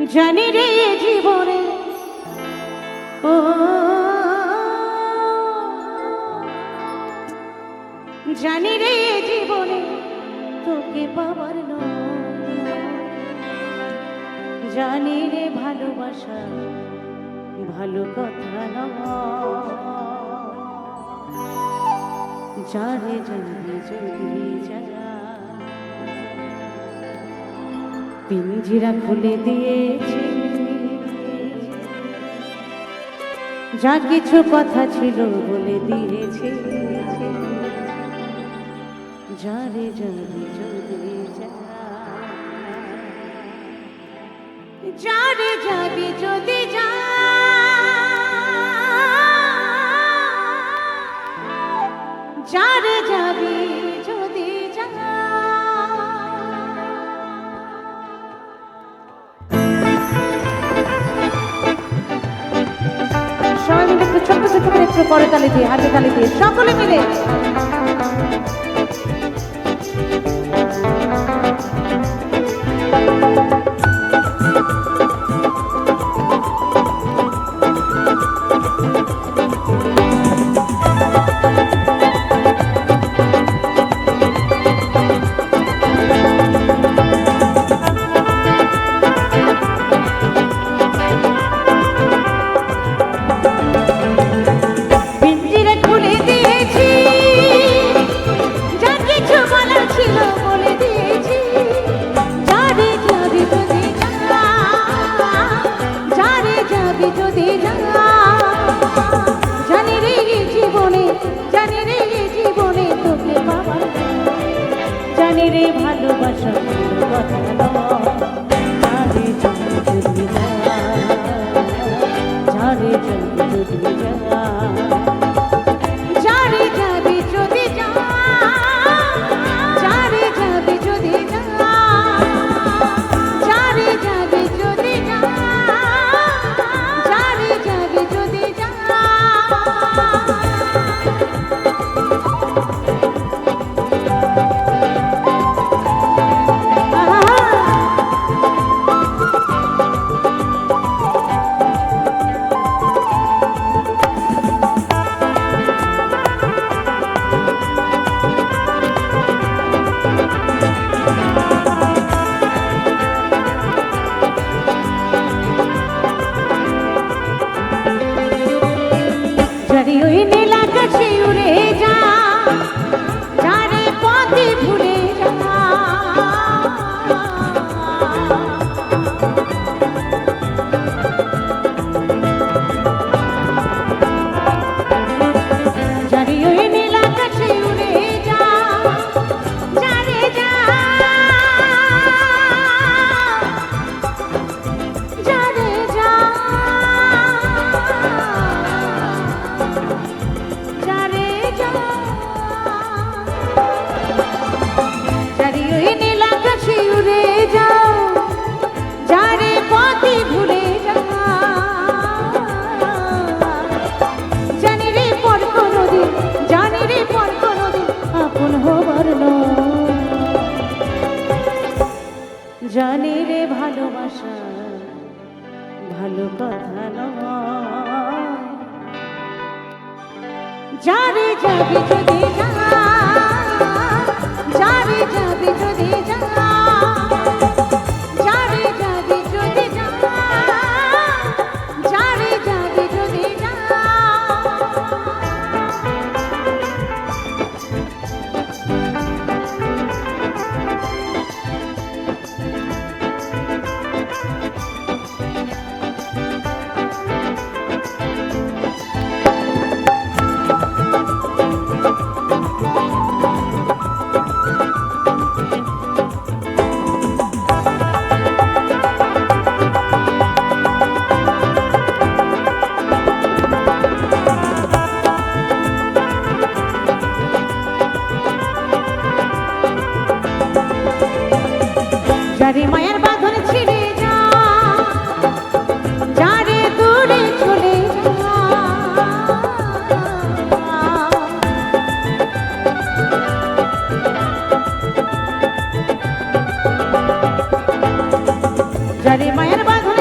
জানি রে জীবনে ও জানি রে জীবনে তোকে পাবার জানি রে ভালোবাসা ভালো কথা যারে জানি যদি যা পিঞ্জিরা খুলে দিয়েছে যা কিছু কথা ছিল বলে দিয়েছে যারে যাবে যদি যারে যাবি যদি যা যারে যাবি যদি যা সবাই মিলে একটু ছোট্ট ছোট্ট করে একটু করে তালি দিয়ে হাতে তালি দিয়ে সকলে মিলে জানি রে জীবনে তোকে পাবার জানি রে ভালোবাসা কথা যারে যদি যারে যদি যারে যাবি যদি যা যারে যাবি যদি যা যারে যাবি যদি যা যারে যাবি যদি যা ওই নীল আকাশে উড়ে যা যারে পথে ভুলে যা যারে ওই নীল আকাশে উড়ে যা যারে যা যারে যা জানি রে ভালোবাসা ভালো কথা যারে যাবি যদি যা যারে যাবি যদি যা যারে যাবি যদি যা যারে যাবি যদি যা যারে মায়ার বাঁধন ছিঁড়ে যা যারে দূরে চলে যা যারে মায়ার বাঁধন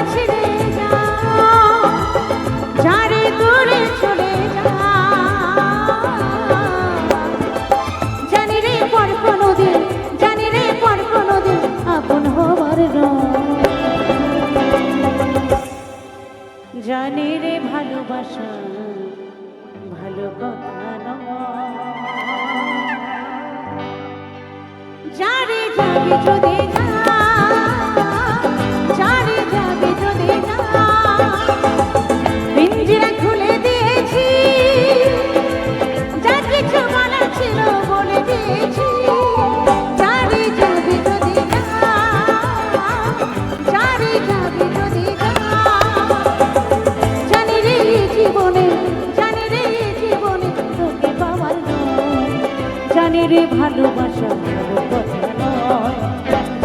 জানি রে ভালোবাসা ভালো কথা নয়। যারে যাবে যদি যা, যারে যাবে যদি যা, পিঞ্জরা খুলে দিয়েছি, যা কিছু বলার ছিল বলে দিয়েছি। যারে যাবে যদি যা, যারে যাবে যদি যা, জানি রে জীবনে, জানি রে জীবনে তোকে পাওয়ার নয়। জানি রে ভালোবাসা ভালো কথা নয়।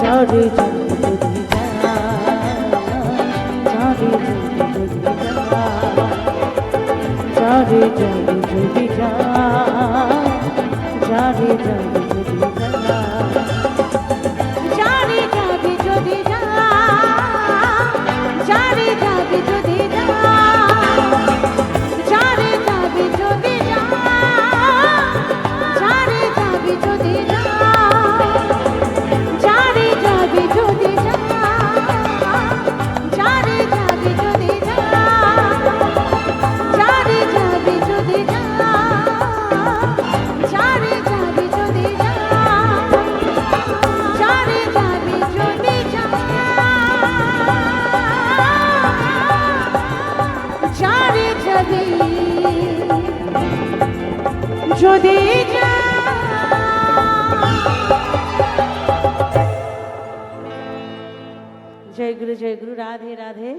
যারে যাবে যদি যা, যারে যাবে যদি যা, যারে যাবে যদি যা, যারে যাবে যদি যা, যারে যাবে যদি যা, যারে যাবে যদি যা, যারে যাবে যদি যা, যারে যাবে যদি যা, যারে যাবে যদি যা, যারে যাবে যদি যা, যারে যাবে যদি যা, যারে যাবে যদি যা, যারে যাবে যদি যা, যারে যাবে যদি যা। জয় গুরু, জয় গুরু, রাধে রাধে।